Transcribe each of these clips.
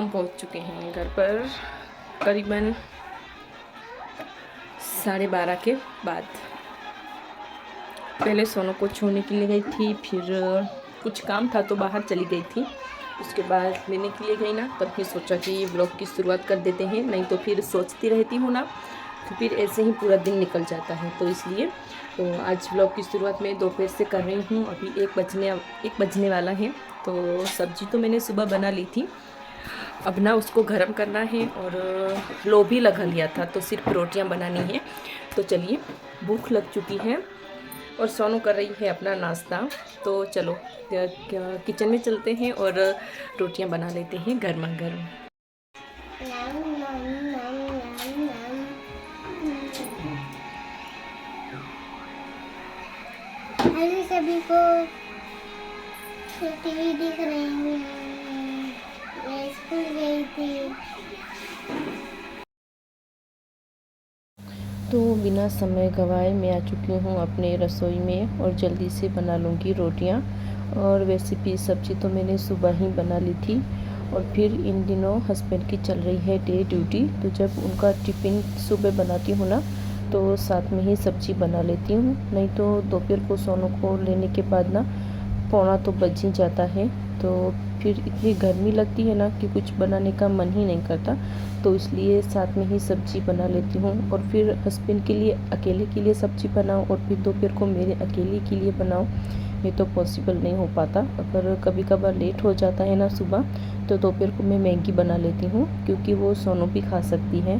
हम पहुंच चुके हैं घर पर करीबन 12:30 के बाद। पहले सोनू को छोड़ने के लिए गई थी, फिर कुछ काम था तो बाहर चली गई थी। उसके बाद लेने के लिए गई ना, तब फिर सोचा कि ब्लॉग की शुरुआत कर देते हैं, नहीं तो फिर सोचती रहती हूँ ना, तो फिर ऐसे ही पूरा दिन निकल जाता है। तो इसलिए तो आज ब्लॉग की शुरुआत में दोपहर से कर रही हूँ। अभी 1 बजने वाला है। तो सब्जी तो मैंने सुबह बना ली थी, अब ना उसको गर्म करना है और लो भी लगा लिया था, तो सिर्फ रोटियां बनानी है। तो चलिए, भूख लग चुकी है और सोनू कर रही है अपना नाश्ता। तो चलो किचन में चलते हैं और रोटियां बना लेते हैं गर्मा गर्म। हेलो सभी को, टीवी देख रही हूँ। मैं स्कूल गई थी। तो बिना समय गंवाए मैं आ चुकी हूँ अपने रसोई में और जल्दी से बना लूँगी रोटियाँ। और वैसे भी सब्ज़ी तो मैंने सुबह ही बना ली थी। और फिर इन दिनों हस्बैंड की चल रही है डे ड्यूटी, तो जब उनका टिफ़िन सुबह बनाती हूँ ना, तो साथ में ही सब्ज़ी बना लेती हूँ। नहीं तो दोपहर को सोनू को लेने के बाद ना 1:15 तो बज ही जाता है। तो फिर इतनी गर्मी लगती है ना कि कुछ बनाने का मन ही नहीं करता। तो इसलिए साथ में ही सब्ज़ी बना लेती हूँ और फिर हस्बैंड के लिए अकेले के लिए सब्ज़ी बनाओ और फिर दोपहर को मेरे अकेले के लिए बनाओ, ये तो पॉसिबल नहीं हो पाता। अगर कभी कभार लेट हो जाता है ना सुबह, तो दोपहर को मैं मैगी बना लेती हूँ, क्योंकि वो सोनू भी खा सकती है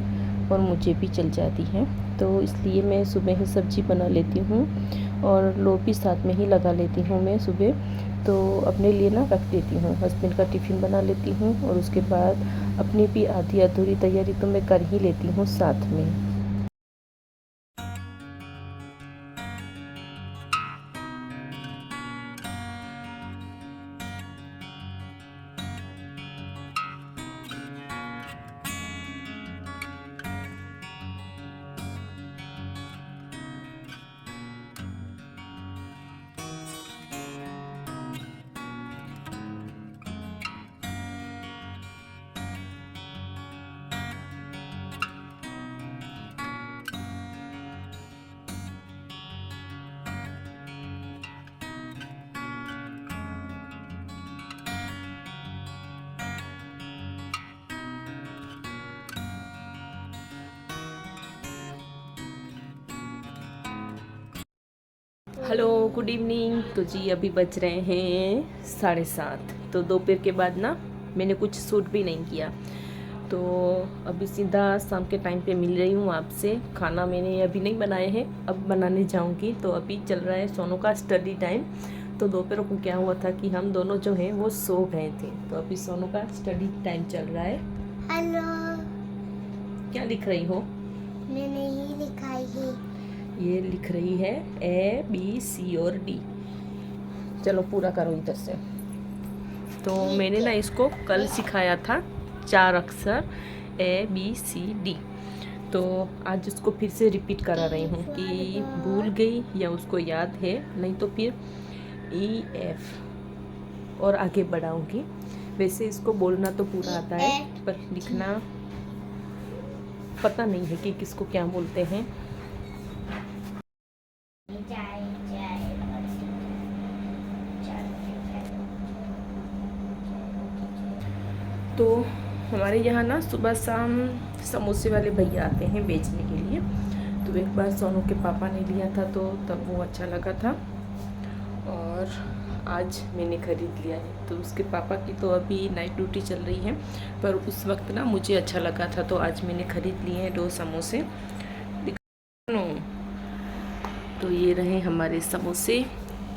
और मुझे भी चल जाती है। तो इसलिए मैं सुबह ही सब्ज़ी बना लेती हूँ और लो भी साथ में ही लगा लेती हूँ मैं सुबह। तो अपने लिए ना रख देती हूँ, हस्बैंड का टिफ़िन बना लेती हूँ और उसके बाद अपनी भी आधी अधूरी तैयारी तो मैं कर ही लेती हूँ साथ में। Hello, good evening. तो जी अभी बज रहे हैं 7:30। तो दोपहर के बाद ना मैंने कुछ शूट भी नहीं किया, तो अभी सीधा शाम के टाइम पे मिल रही हूँ आपसे। खाना मैंने अभी नहीं बनाए हैं, अब बनाने जाऊँगी। तो अभी चल रहा है सोनू का स्टडी टाइम। तो दोपहर को क्या हुआ था कि हम दोनों जो हैं वो सो गए थे, तो अभी सोनू का स्टडी टाइम चल रहा है। हेलो, क्या लिख रही हो? मैंने ही लिखाई है। ये लिख रही है ABC और D। चलो पूरा करो इधर से। तो मैंने ना इसको कल सिखाया था 4 अक्षर ABCD, तो आज उसको फिर से रिपीट करा रही हूँ कि भूल गई या उसको याद है, नहीं तो फिर EF और आगे बढ़ाऊँगी। वैसे इसको बोलना तो पूरा आता है, पर लिखना पता नहीं है कि किसको क्या बोलते हैं। तो हमारे यहाँ ना सुबह शाम समोसे वाले भैया आते हैं बेचने के लिए। तो एक बार सोनू के पापा ने लिया था, तो तब वो अच्छा लगा था और आज मैंने ख़रीद लिया है। तो उसके पापा की तो अभी नाइट ड्यूटी चल रही है, पर उस वक्त ना मुझे अच्छा लगा था, तो आज मैंने ख़रीद लिए हैं 2 समोसे। तो ये रहे हमारे समोसे।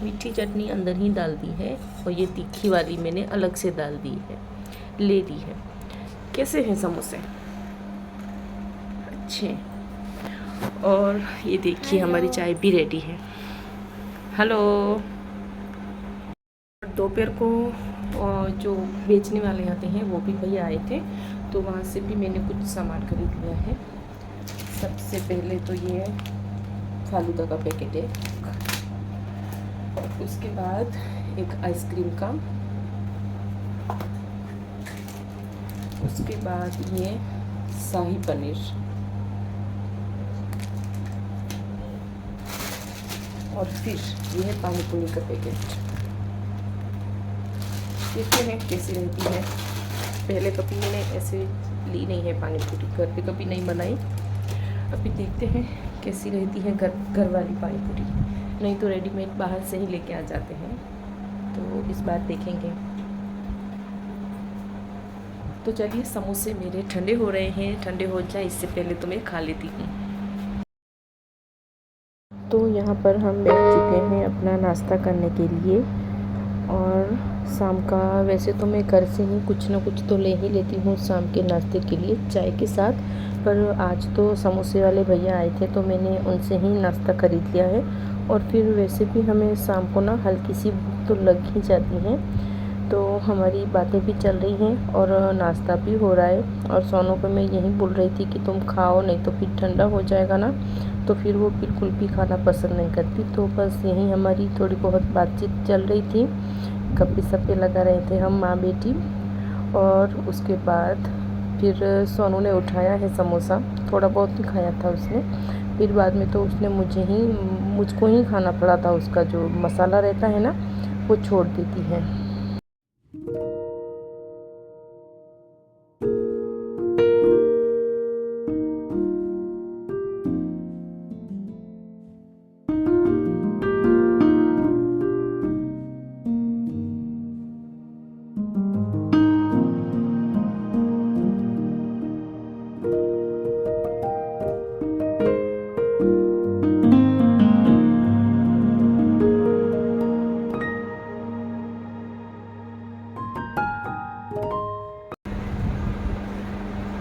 मीठी चटनी अंदर ही डाल दी है और ये तीखी वाली मैंने अलग से डाल दी है, ले ली है। कैसे हैं समोसे? अच्छे। और ये देखिए हमारी चाय भी रेडी है। हेलो। दोपहर को जो बेचने वाले आते हैं वो भी भैया आए थे, तो वहाँ से भी मैंने कुछ सामान खरीद लिया है। सबसे पहले तो ये फालूदा का पैकेट है, और उसके बाद एक आइसक्रीम का, उसके बाद ये शाही पनीर और फिर ये है पानी पूरी का पैकेट। देखते हैं कैसी रहती है। पहले कभी मैंने ऐसे ली नहीं है पानी पूरी, घर पे कभी नहीं बनाई। अभी देखते हैं कैसी रहती है घर वाली पानी पूरी। नहीं तो रेडीमेड बाहर से ही लेके आ जाते हैं, तो इस बार देखेंगे। तो चलिए, समोसे मेरे ठंडे हो रहे हैं। ठंडे हो जाए इससे पहले तो मैं खा लेती हूँ। तो यहाँ पर हम बैठ चुके हैं अपना नाश्ता करने के लिए। और शाम का वैसे तो मैं घर से ही कुछ ना कुछ तो ले ही लेती हूँ शाम के नाश्ते के लिए चाय के साथ, पर आज तो समोसे वाले भैया आए थे तो मैंने उनसे ही नाश्ता खरीद लिया है। और फिर वैसे भी हमें शाम को ना हल्की सी भूख तो लग ही जाती है, तो हमारी बातें भी चल रही हैं और नाश्ता भी हो रहा है। और सोनू को मैं यही बोल रही थी कि तुम खाओ, नहीं तो फिर ठंडा हो जाएगा ना, तो फिर वो बिल्कुल भी खाना पसंद नहीं करती। तो बस यही हमारी थोड़ी बहुत बातचीत चल रही थी, गप्पे सप्पे लगा रहे थे हम माँ बेटी। और उसके बाद फिर सोनू ने उठाया है समोसा, थोड़ा बहुत ही खाया था उसने। फिर बाद में तो उसने मुझको ही खाना पड़ा था, उसका जो मसाला रहता है ना वो छोड़ देती है।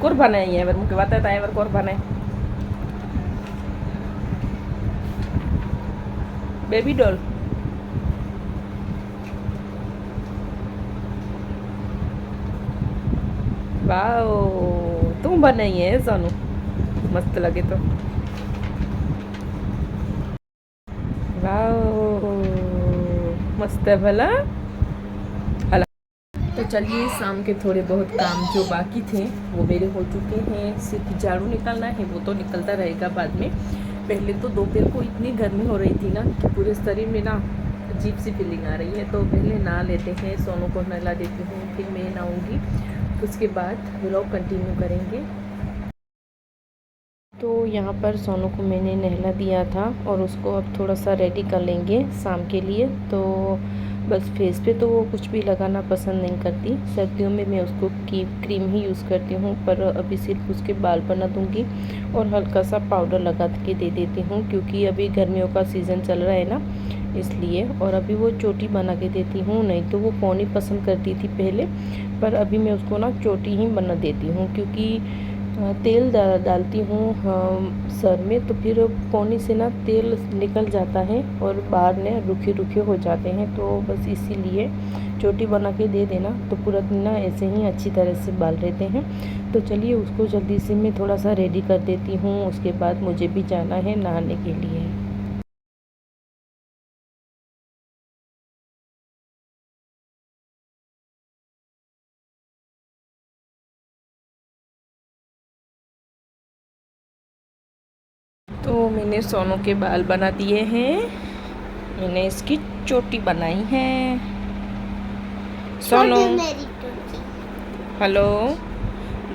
कोरबान है ये मुख्य बात है कोरबान है बेबी डॉल। वाओ, तुम बनाई है सोनू, मस्त लगे तो। वाओ, मस्त है भला। तो चलिए, शाम के थोड़े बहुत काम जो बाकी थे वो मेरे हो चुके हैं। सिर्फ झाड़ू निकालना है, वो तो निकलता रहेगा बाद में। पहले तो दोपहर को इतनी गर्मी हो रही थी ना कि पूरे शरीर में ना अजीब सी फीलिंग आ रही है। तो पहले नहा लेते हैं, सोनू को नहला देती हूँ, फिर मैं नहाऊँगी, उसके बाद व्लॉग कंटिन्यू करेंगे। तो यहाँ पर सोनू को मैंने नहला दिया था और उसको अब थोड़ा सा रेडी कर लेंगे शाम के लिए। तो बस फेस पे तो वो कुछ भी लगाना पसंद नहीं करती। सर्दियों में मैं उसको क्रीम ही यूज़ करती हूँ, पर अभी सिर्फ उसके बाल बना दूँगी और हल्का सा पाउडर लगा के दे देती हूँ, क्योंकि अभी गर्मियों का सीज़न चल रहा है ना, इसलिए। और अभी वो चोटी बना के देती हूँ, नहीं तो वो पौनी पसंद करती थी पहले, पर अभी मैं उसको ना चोटी ही बना देती हूँ, क्योंकि तेल डालती हूँ सर में, तो फिर पौनी से ना तेल निकल जाता है और बाल ने रुखे रुखे हो जाते हैं। तो बस इसीलिए चोटी बना के दे देना, तो पूरा दिन ना ऐसे ही अच्छी तरह से बाल रहते हैं। तो चलिए, उसको जल्दी से मैं थोड़ा सा रेडी कर देती हूँ, उसके बाद मुझे भी जाना है नहाने के लिए। तो मैंने सोनू के बाल बना दिए हैं, मैंने इसकी चोटी बनाई है। Sonu, hello,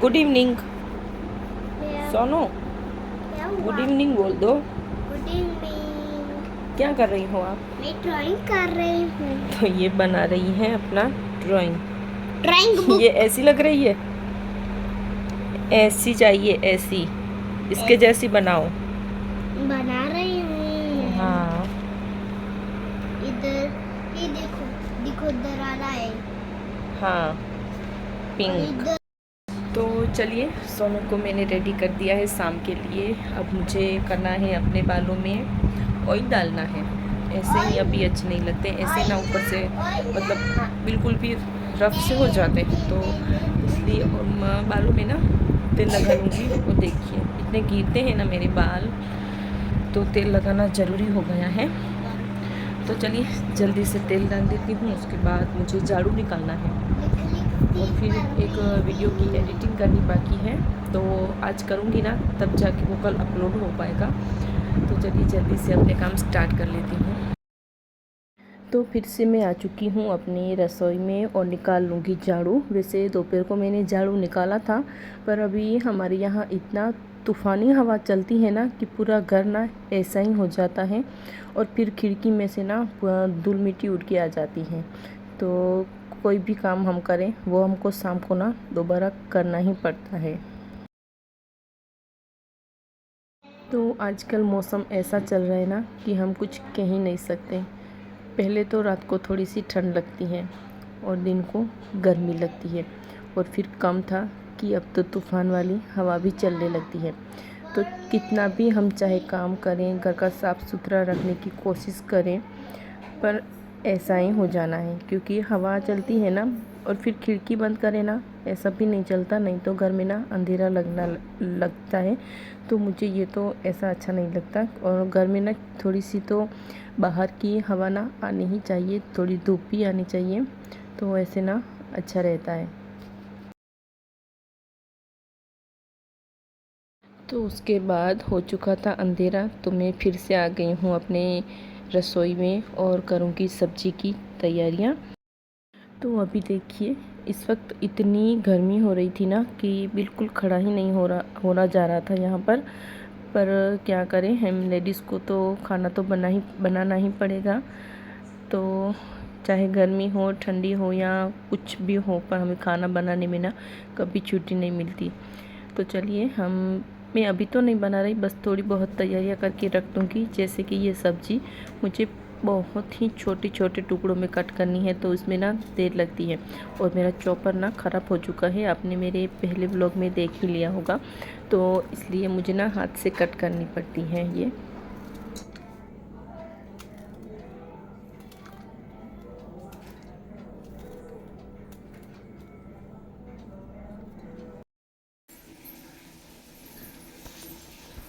good evening. Sonu, good evening बोल दो। Good evening. क्या कर रही हो आप? मैं ड्राइंग कर रही हूँ। तो ये बना रही है अपना ड्राइंग। ड्राइंग ये ऐसी लग रही है, ऐसी चाहिए, ऐसी, इसके जैसी बनाओ। बना रही हूँ। हाँ, इधर ये देखो, देखो इधर आ रहा है। हाँ, पिंक। तो चलिए, सोनू को मैंने रेडी कर दिया है शाम के लिए। अब मुझे करना है अपने बालों में ऑयल डालना है। ऐसे ही अभी अच्छे नहीं लगते, ऐसे ना ऊपर से मतलब बिल्कुल भी रफ से हो जाते हैं, तो इसलिए बालों में ना तेल लगा लूँगी। और देखिए, इतने गिरते हैं ना मेरे बाल, तो तेल लगाना ज़रूरी हो गया है। तो चलिए, जल्दी से तेल डाल देती हूँ, उसके बाद मुझे झाड़ू निकालना है। और फिर एक वीडियो की एडिटिंग करनी बाकी है, तो आज करूँगी ना, तब जाके वो कल अपलोड हो पाएगा। तो चलिए जल्दी से अपने काम स्टार्ट कर लेती हूँ। तो फिर से मैं आ चुकी हूँ अपनी रसोई में और निकाल लूँगी झाड़ू। वैसे दोपहर को मैंने झाड़ू निकाला था, पर अभी हमारे यहाँ इतना तूफ़ानी हवा चलती है ना कि पूरा घर ना ऐसा ही हो जाता है, और फिर खिड़की में से ना धूल मिट्टी उड़ के आ जाती है। तो कोई भी काम हम करें वो हमको शाम को ना दोबारा करना ही पड़ता है। तो आजकल मौसम ऐसा चल रहा है ना कि हम कुछ कह ही नहीं सकते। पहले तो रात को थोड़ी सी ठंड लगती है और दिन को गर्मी लगती है, और फिर कम था कि अब तो तूफ़ान वाली हवा भी चलने लगती है। तो कितना भी हम चाहे काम करें, घर का साफ़ सुथरा रखने की कोशिश करें, पर ऐसा ही हो जाना है, क्योंकि हवा चलती है ना, और फिर खिड़की बंद करें ना, ऐसा भी नहीं चलता, नहीं तो घर में ना अंधेरा लगता है। तो मुझे ये तो ऐसा अच्छा नहीं लगता, और घर में ना थोड़ी सी तो बाहर की हवा ना आनी ही चाहिए, थोड़ी धूप भी आनी चाहिए, तो ऐसे ना अच्छा रहता है। तो उसके बाद हो चुका था अंधेरा, तो मैं फिर से आ गई हूँ अपने रसोई में और करूँगी सब्जी की तैयारियाँ। तो अभी देखिए, इस वक्त इतनी गर्मी हो रही थी ना कि बिल्कुल खड़ा ही नहीं होना जा रहा था यहाँ पर क्या करें, हम लेडीज़ को तो खाना तो बनाना ही पड़ेगा। तो चाहे गर्मी हो, ठंडी हो या कुछ भी हो, पर हमें खाना बनाने में ना कभी छुट्टी नहीं मिलती। तो चलिए, मैं अभी तो नहीं बना रही, बस थोड़ी बहुत तैयारियां करके रख दूँगी। जैसे कि ये सब्ज़ी मुझे बहुत ही छोटे छोटे टुकड़ों में कट करनी है, तो इसमें ना देर लगती है, और मेरा चॉपर ना ख़राब हो चुका है, आपने मेरे पहले व्लॉग में देख ही लिया होगा। तो इसलिए मुझे ना हाथ से कट करनी पड़ती है ये।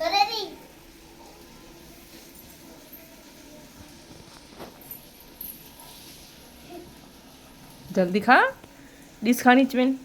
रेडी। जल्दी खा, डिश खानी चमेन।